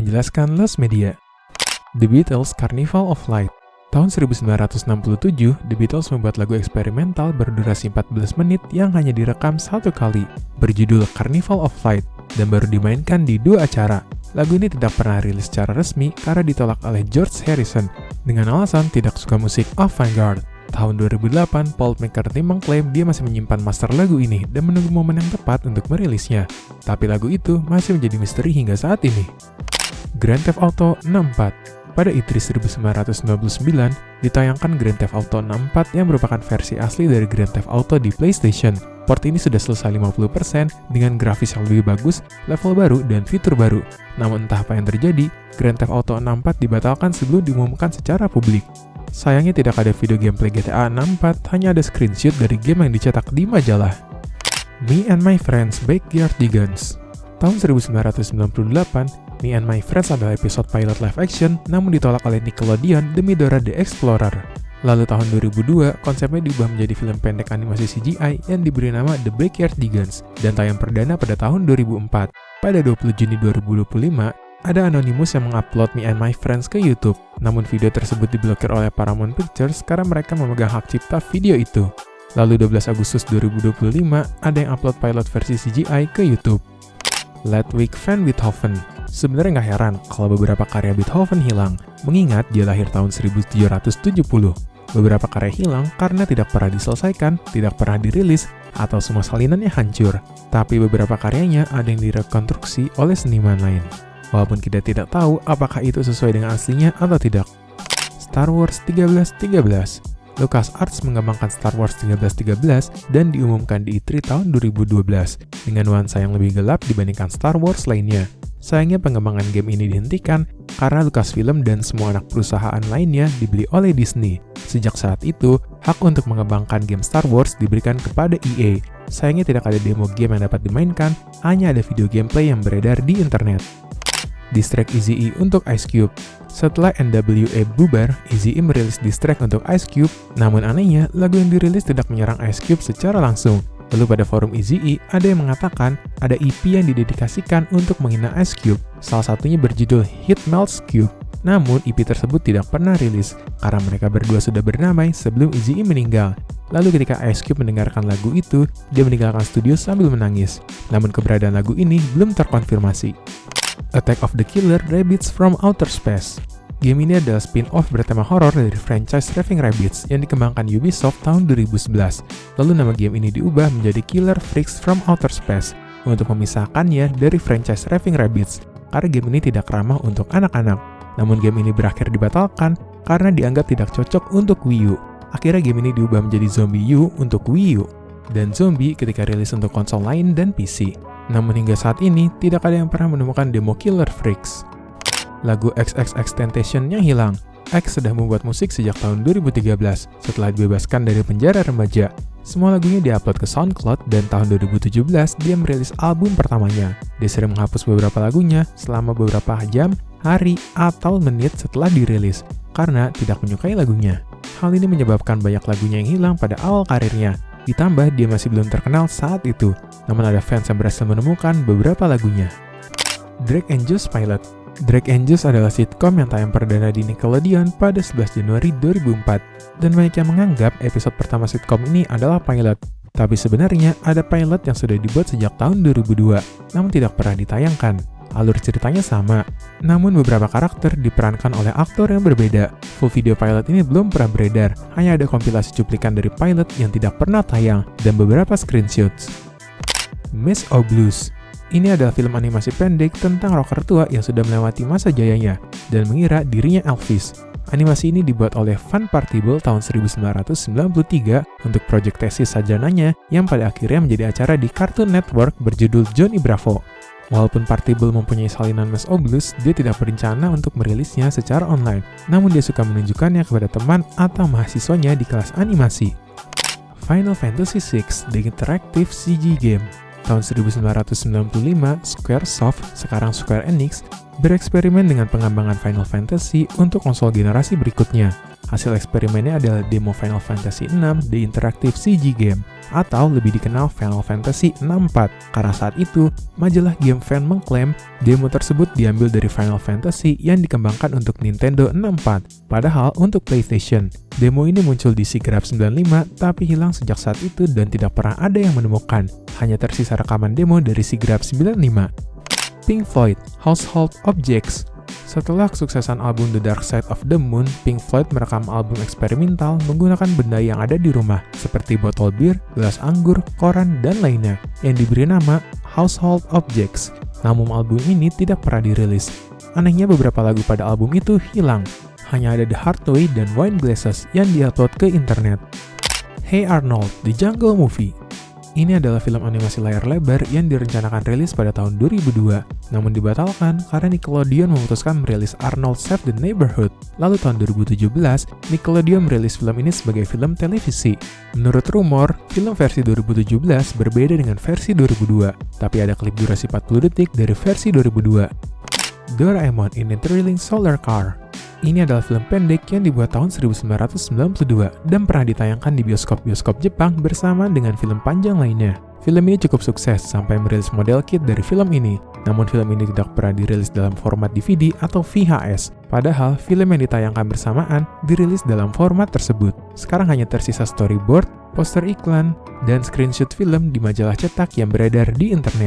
Menjelaskan Lost Media. The Beatles Carnival of Light. Tahun 1967, The Beatles membuat lagu eksperimental berdurasi 14 menit yang hanya direkam satu kali, berjudul Carnival of Light, dan baru dimainkan di 2 acara. Lagu ini tidak pernah rilis secara resmi karena ditolak oleh George Harrison dengan alasan tidak suka musik avant-garde. Tahun 2008, Paul McCartney mengklaim dia masih menyimpan master lagu ini dan menunggu momen yang tepat untuk merilisnya. Tapi lagu itu masih menjadi misteri hingga saat ini. Grand Theft Auto 64. Pada E3 1999, ditayangkan Grand Theft Auto 64 yang merupakan versi asli dari Grand Theft Auto di PlayStation. Port ini sudah selesai 50% dengan grafis yang lebih bagus, level baru, dan fitur baru. Namun entah apa yang terjadi, Grand Theft Auto 64 dibatalkan sebelum diumumkan secara publik. Sayangnya tidak ada video gameplay GTA 64, hanya ada screenshot dari game yang dicetak di majalah. Me and My Friends Backyard Digans. Tahun 1998, Me and My Friends adalah episode pilot live action, namun ditolak oleh Nickelodeon demi Dora the Explorer. Lalu tahun 2002, konsepnya diubah menjadi film pendek animasi CGI yang diberi nama The Backyard Digans, dan tayang perdana pada tahun 2004. Pada 20 Juni 2025, ada Anonymous yang mengupload Me and My Friends ke YouTube, namun video tersebut diblokir oleh Paramount Pictures karena mereka memegang hak cipta video itu. Lalu 12 Agustus 2025, ada yang upload pilot versi CGI ke YouTube. Ludwig van Beethoven. Sebenarnya nggak heran kalau beberapa karya Beethoven hilang, mengingat dia lahir tahun 1770. Beberapa karya hilang karena tidak pernah diselesaikan, tidak pernah dirilis, atau semua salinannya hancur. Tapi beberapa karyanya ada yang direkonstruksi oleh seniman lain. Walaupun kita tidak tahu apakah itu sesuai dengan aslinya atau tidak. Star Wars 1313. LucasArts mengembangkan Star Wars 1313 dan diumumkan di E3 tahun 2012 dengan nuansa yang lebih gelap dibandingkan Star Wars lainnya. Sayangnya pengembangan game ini dihentikan karena Lucasfilm dan semua anak perusahaan lainnya dibeli oleh Disney. Sejak saat itu, hak untuk mengembangkan game Star Wars diberikan kepada EA. Sayangnya tidak ada demo game yang dapat dimainkan, hanya ada video gameplay yang beredar di internet. Diss track Eazy-E untuk Ice Cube. Setelah NWA bubar, Eazy-E merilis diss track untuk Ice Cube, namun anehnya lagu yang dirilis tidak menyerang Ice Cube secara langsung. Lalu pada forum Eazy-E, ada yang mengatakan ada EP yang didedikasikan untuk menghina Ice Cube, salah satunya berjudul Hit Melts Cube. Namun EP tersebut tidak pernah rilis, karena mereka berdua sudah bernamai sebelum Eazy-E meninggal. Lalu ketika Ice Cube mendengarkan lagu itu, dia meninggalkan studio sambil menangis. Namun keberadaan lagu ini belum terkonfirmasi. Attack of the Killer Rabbids from Outer Space. Game ini adalah spin-off bertema horor dari franchise Raving Rabbids yang dikembangkan Ubisoft tahun 2011. Lalu nama game ini diubah menjadi Killer Freaks from Outer Space untuk memisahkannya dari franchise Raving Rabbids karena game ini tidak ramah untuk anak-anak. Namun game ini berakhir dibatalkan karena dianggap tidak cocok untuk Wii U. Akhirnya game ini diubah menjadi Zombie U untuk Wii U dan Zombie ketika rilis untuk konsol lain dan PC. Namun hingga saat ini, tidak ada yang pernah menemukan demo Killer Freaks. Lagu XXXTentacion yang hilang. X sudah membuat musik sejak tahun 2013, setelah dibebaskan dari penjara remaja. Semua lagunya diupload ke SoundCloud, dan tahun 2017 dia merilis album pertamanya. Dia sering menghapus beberapa lagunya selama beberapa jam, hari, atau menit setelah dirilis, karena tidak menyukai lagunya. Hal ini menyebabkan banyak lagunya yang hilang pada awal karirnya. Ditambah dia masih belum terkenal saat itu, namun ada fans yang berhasil menemukan beberapa lagunya. Drake and Josh Pilot. Drake and Josh adalah sitcom yang tayang perdana di Nickelodeon pada 11 Januari 2004, dan banyak yang menganggap episode pertama sitcom ini adalah pilot. Tapi sebenarnya ada pilot yang sudah dibuat sejak tahun 2002, namun tidak pernah ditayangkan. Alur ceritanya sama, namun beberapa karakter diperankan oleh aktor yang berbeda. Full video pilot ini belum pernah beredar, hanya ada kompilasi cuplikan dari pilot yang tidak pernah tayang, dan beberapa screenshots. Maze of Blues. Ini adalah film animasi pendek tentang rocker tua yang sudah melewati masa jayanya, dan mengira dirinya Elvis. Animasi ini dibuat oleh Van Partible tahun 1993 untuk proyek tesis sarjananya yang pada akhirnya menjadi acara di Cartoon Network berjudul Johnny Bravo. Walaupun Partible mempunyai salinan Maze of Blues, dia tidak berencana untuk merilisnya secara online, namun dia suka menunjukkannya kepada teman atau mahasiswanya di kelas animasi. Final Fantasy VI The Interactive CG Game. Tahun 1995, Squaresoft, sekarang Square Enix, bereksperimen dengan pengembangan Final Fantasy untuk konsol generasi berikutnya. Hasil eksperimennya adalah demo Final Fantasy VI The Interactive CG Game, atau lebih dikenal Final Fantasy 64. Karena saat itu, majalah Game Fan mengklaim demo tersebut diambil dari Final Fantasy yang dikembangkan untuk Nintendo 64. Padahal untuk PlayStation, demo ini muncul di SIGGRAPH 95 tapi hilang sejak saat itu dan tidak pernah ada yang menemukan. Hanya tersisa rekaman demo dari SIGGRAPH 95. Pink Floyd, Household Objects. Setelah kesuksesan album The Dark Side of the Moon, Pink Floyd merekam album eksperimental menggunakan benda yang ada di rumah, seperti botol bir, gelas anggur, koran, dan lainnya, yang diberi nama Household Objects. Namun album ini tidak pernah dirilis. Anehnya beberapa lagu pada album itu hilang. Hanya ada The Hard Way dan Wine Glasses yang diupload ke internet. Hey Arnold, The Jungle Movie. Ini adalah film animasi layar lebar yang direncanakan rilis pada tahun 2002, namun dibatalkan karena Nickelodeon memutuskan merilis Arnold Save the Neighborhood. Lalu tahun 2017, Nickelodeon merilis film ini sebagai film televisi. Menurut rumor, film versi 2017 berbeda dengan versi 2002, tapi ada klip durasi 40 detik dari versi 2002. Doraemon in a Thrilling Solar Car. Ini adalah film pendek yang dibuat tahun 1992 dan pernah ditayangkan di bioskop-bioskop Jepang bersama dengan film panjang lainnya. Film ini cukup sukses sampai merilis model kit dari film ini. Namun film ini tidak pernah dirilis dalam format DVD atau VHS. Padahal film yang ditayangkan bersamaan dirilis dalam format tersebut. Sekarang hanya tersisa storyboard, poster iklan, dan screenshot film di majalah cetak yang beredar di internet.